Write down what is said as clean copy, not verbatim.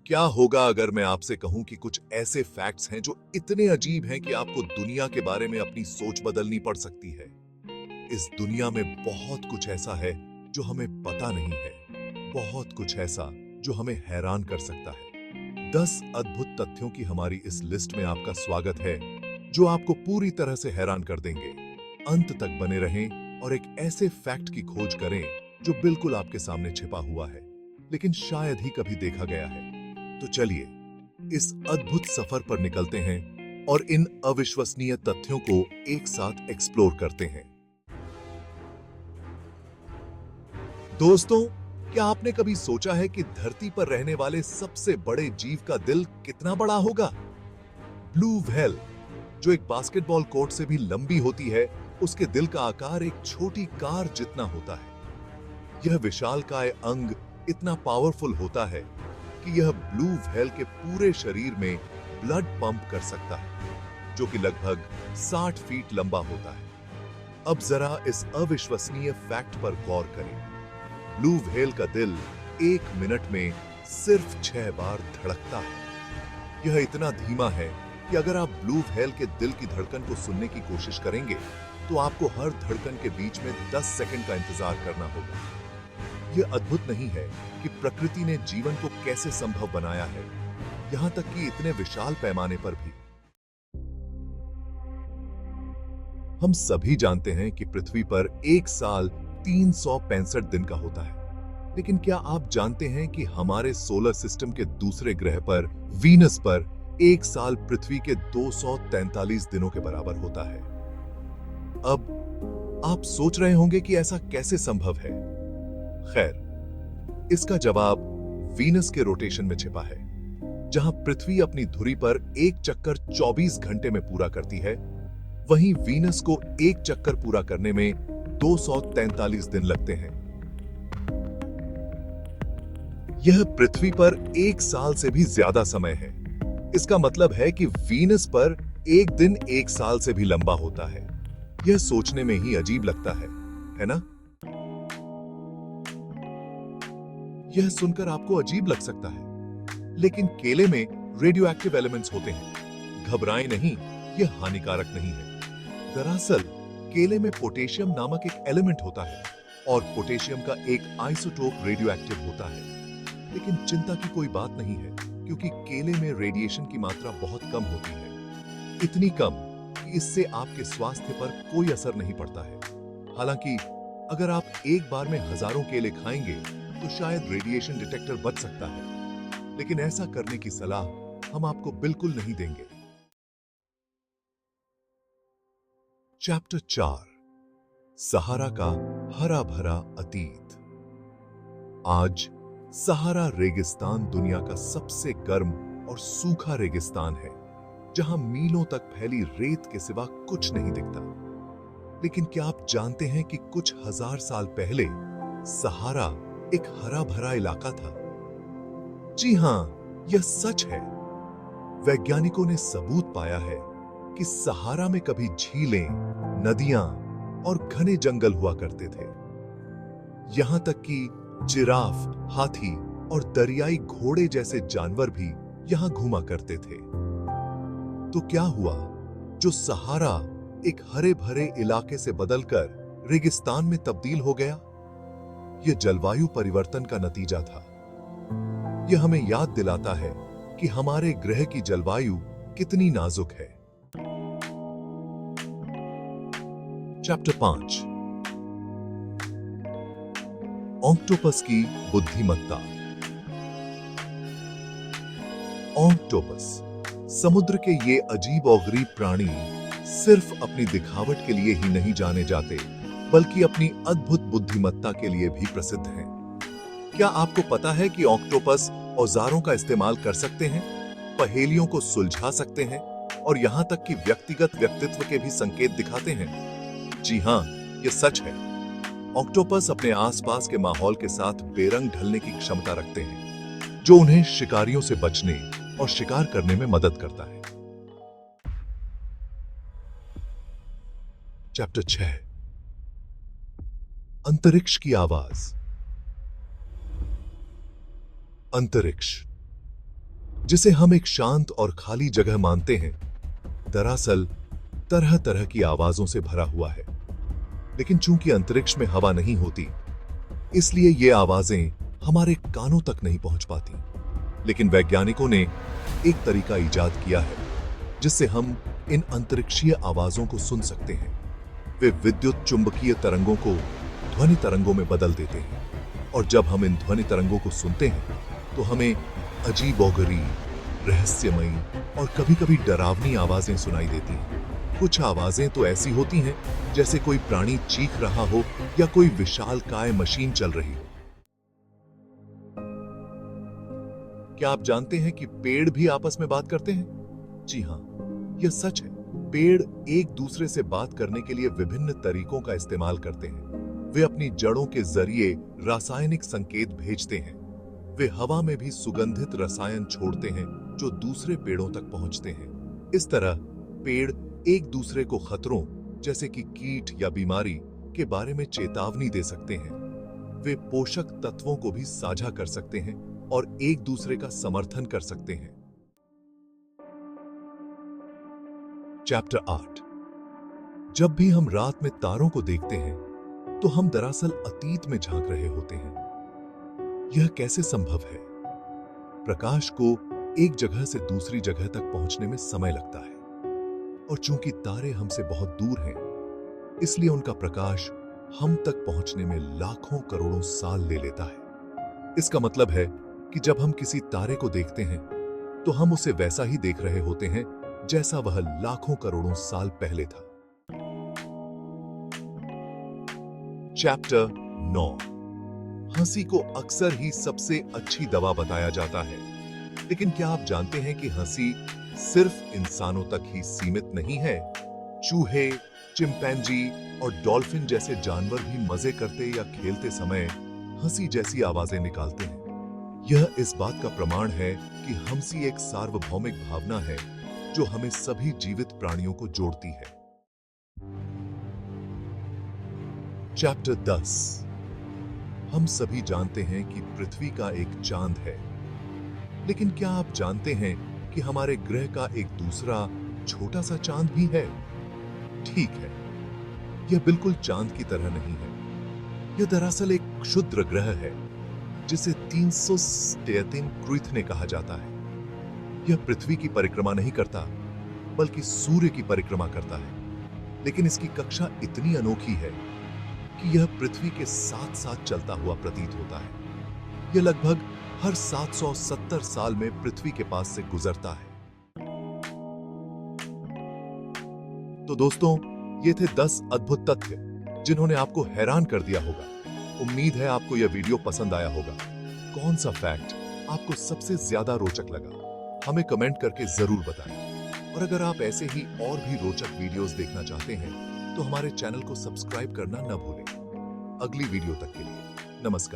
क्या होगा अगर मैं आपसे कहूं कि कुछ ऐसे फैक्ट्स हैं जो इतने अजीब हैं कि आपको दुनिया के बारे में अपनी सोच बदलनी पड़ सकती है। इस दुनिया में बहुत कुछ ऐसा है जो हमें पता नहीं है, बहुत कुछ ऐसा जो हमें हैरान कर सकता है। 10 अद्भुत तथ्यों की हमारी इस लिस्ट में आपका स्वागत है, जो आपको पूरी तरह से हैरान कर देंगे। अंत तक बने रहें और एक ऐसे फैक्ट की खोज करें जो बिल्कुल आपके सामने छिपा हुआ है, लेकिन शायद ही कभी देखा गया है। तो चलिए इस अद्भुत सफर पर निकलते हैं और इन अविश्वसनीय तथ्यों को एक साथ एक्सप्लोर करते हैं। दोस्तों, क्या आपने कभी सोचा है कि धरती पर रहने वाले सबसे बड़े जीव का दिल कितना बड़ा होगा? ब्लू व्हेल, जो एक बास्केटबॉल कोर्ट से भी लंबी होती है, उसके दिल का आकार एक छोटी कार जितना होता है। यह विशालकाय अंग इतना पावरफुल होता है कि यह ब्लू व्हेल के पूरे शरीर में ब्लड पंप कर सकता है, जो कि लगभग 60 फीट लंबा होता है। अब जरा इस अविश्वसनीय फैक्ट पर गौर करें। ब्लू व्हेल का दिल 1 मिनट में सिर्फ 6 बार धड़कता है। यह इतना धीमा है कि अगर आप ब्लू व्हेल के दिल की धड़कन को सुनने की कोशिश करेंगे, तो आपको हर धड़कन के बीच में 10 सेकंड का इंतजार करना होगा। यह अद्भुत नहीं है कि प्रकृति ने जीवन को कैसे संभव बनाया है, यहां तक कि इतने विशाल पैमाने पर भी। हम सभी जानते हैं कि पृथ्वी पर एक साल 365 दिन का होता है, लेकिन क्या आप जानते हैं कि हमारे सोलर सिस्टम के दूसरे ग्रह पर, वीनस पर, एक साल पृथ्वी के 243 दिनों के बराबर होता है? अब आप सोच रहे होंगे कि ऐसा कैसे संभव है। खैर, इसका जवाब वीनस के रोटेशन में छिपा है। जहां पृथ्वी अपनी धुरी पर एक चक्कर 24 घंटे में पूरा करती है, वहीं वीनस को एक चक्कर पूरा करने में 243 दिन लगते हैं। यह पृथ्वी पर एक साल से भी ज्यादा समय है। इसका मतलब है कि वीनस पर एक दिन एक साल से भी लंबा होता है। यह सोचने में ही अजीब लगता है ना? यह सुनकर आपको अजीब लग सकता है, लेकिन केले में रेडियो एक्टिव एलिमेंट्स होते हैं। घबराएं नहीं, यह हानिकारक नहीं है। दरअसल केले में पोटेशियम नामक एक एलिमेंट होता है और पोटेशियम का एक आइसोटोप रेडियो एक्टिव होता है। लेकिन चिंता की कोई बात नहीं है, क्योंकि केले में रेडिएशन की मात्रा बहुत कम होती है। इतनी कम कि इससे आपके स्वास्थ्य पर कोई असर नहीं पड़ता है। हालांकि अगर आप एक बार में हजारों केले खाएंगे, तो शायद रेडिएशन डिटेक्टर बच सकता है, लेकिन ऐसा करने की सलाह हम आपको बिल्कुल नहीं देंगे। चैप्टर 4, सहारा का हरा भरा अतीत। आज सहारा रेगिस्तान दुनिया का सबसे गर्म और सूखा रेगिस्तान है, जहां मीलों तक फैली रेत के सिवा कुछ नहीं दिखता। लेकिन क्या आप जानते हैं कि कुछ हजार साल पहले सहारा एक हरा भरा इलाका था? जी हां, यह सच है। वैज्ञानिकों ने सबूत पाया है कि सहारा में कभी झीलें, नदियां और घने जंगल हुआ करते थे। यहां तक कि जिराफ, हाथी और दरियाई घोड़े जैसे जानवर भी यहां घूमा करते थे। तो क्या हुआ जो सहारा एक हरे भरे इलाके से बदलकर रेगिस्तान में तब्दील हो गया? यह जलवायु परिवर्तन का नतीजा था। यह हमें याद दिलाता है कि हमारे ग्रह की जलवायु कितनी नाजुक है। चैप्टर 5, ऑक्टोपस की बुद्धिमत्ता। ऑक्टोपस, समुद्र के ये अजीब और गरीब प्राणी सिर्फ अपनी दिखावट के लिए ही नहीं जाने जाते, बल्कि अपनी अद्भुत बुद्धिमत्ता के लिए भी प्रसिद्ध हैं। क्या आपको पता है कि ऑक्टोपस औजारों का इस्तेमाल कर सकते हैं, पहेलियों को सुलझा सकते हैं और यहां तक कि व्यक्तिगत व्यक्तित्व के भी संकेत दिखाते हैं? जी हां, यह सच है। ऑक्टोपस अपने आसपास के माहौल के साथ बेरंग ढलने की क्षमता रखते हैं, जो उन्हें शिकारियों से बचने और शिकार करने में मदद करता है। चैप्टर 6, अंतरिक्ष की आवाज। अंतरिक्ष जिसे हम एक शांत और खाली जगह मानते हैं, दरअसल तरह तरह की आवाजों से भरा हुआ है। लेकिन चूंकि अंतरिक्ष में हवा नहीं होती, इसलिए ये आवाजें हमारे कानों तक नहीं पहुंच पाती। लेकिन वैज्ञानिकों ने एक तरीका इजाद किया है जिससे हम इन अंतरिक्षीय आवाजों को सुन सकते हैं। वे विद्युत चुंबकीय तरंगों को ध्वनि तरंगों में बदल देते हैं, और जब हम इन ध्वनि तरंगों को सुनते हैं तो हमें अजीबोगरीब, रहस्यमयी और कभी-कभी डरावनी आवाजें सुनाई देती हैं। कुछ आवाजें तो ऐसी होती हैं जैसे कोई प्राणी चीख रहा हो या कोई विशालकाय मशीन चल रही हो। क्या आप जानते हैं कि पेड़ भी आपस में बात करते हैं? जी हां, यह सच है। पेड़ एक दूसरे से बात करने के लिए विभिन्न तरीकों का इस्तेमाल करते हैं। वे अपनी जड़ों के जरिए रासायनिक संकेत भेजते हैं। वे हवा में भी सुगंधित रसायन छोड़ते हैं जो दूसरे पेड़ों तक पहुंचते हैं। इस तरह पेड़ एक दूसरे को खतरों जैसे कि कीट या बीमारी के बारे में चेतावनी दे सकते हैं। वे पोषक तत्वों को भी साझा कर सकते हैं और एक दूसरे का समर्थन कर सकते हैं। चैप्टर 8। जब भी हम रात में तारों को देखते हैं तो हम दरअसल अतीत में झांक रहे होते हैं। यह कैसे संभव है? प्रकाश को एक जगह से दूसरी जगह तक पहुंचने में समय लगता है, और चूंकि तारे हमसे बहुत दूर हैं, इसलिए उनका प्रकाश हम तक पहुंचने में लाखों करोड़ों साल ले लेता है। इसका मतलब है कि जब हम किसी तारे को देखते हैं तो हम उसे वैसा ही देख रहे होते हैं जैसा वह लाखों करोड़ों साल पहले था। चैप्टर 9। हंसी को अक्सर ही सबसे अच्छी दवा बताया जाता है, लेकिन क्या आप जानते हैं कि हंसी सिर्फ इंसानों तक ही सीमित नहीं है? चूहे, चिंपैंजी और डॉल्फिन जैसे जानवर भी मजे करते या खेलते समय हंसी जैसी आवाजें निकालते हैं। यह इस बात का प्रमाण है कि हंसी एक सार्वभौमिक भावना है जो हमें सभी जीवित प्राणियों को जोड़ती है। चैप्टर 10। हम सभी जानते हैं कि पृथ्वी का एक चांद है, लेकिन क्या आप जानते हैं कि हमारे ग्रह का एक दूसरा छोटा सा चांद भी है? ठीक है, यह बिल्कुल चांद की तरह नहीं है। यह दरअसल एक क्षुद्र ग्रह है जिसे 313 क्रुइथने कहा जाता है। यह पृथ्वी की परिक्रमा नहीं करता, बल्कि सूर्य की परिक्रमा करता है। लेकिन इसकी कक्षा इतनी अनोखी है कि यह पृथ्वी के साथ साथ चलता हुआ प्रतीत होता है। यह लगभग हर 770 साल में पृथ्वी के पास से गुजरता है। तो दोस्तों, ये थे 10 अद्भुत तथ्य जिन्होंने आपको हैरान कर दिया होगा। उम्मीद है आपको यह वीडियो पसंद आया होगा। कौन सा फैक्ट आपको सबसे ज्यादा रोचक लगा, हमें कमेंट करके जरूर बताएं। और अगर आप ऐसे ही और भी रोचक वीडियोस देखना चाहते हैं तो हमारे चैनल को सब्सक्राइब करना न भूलें। अगली वीडियो तक के लिए नमस्कार।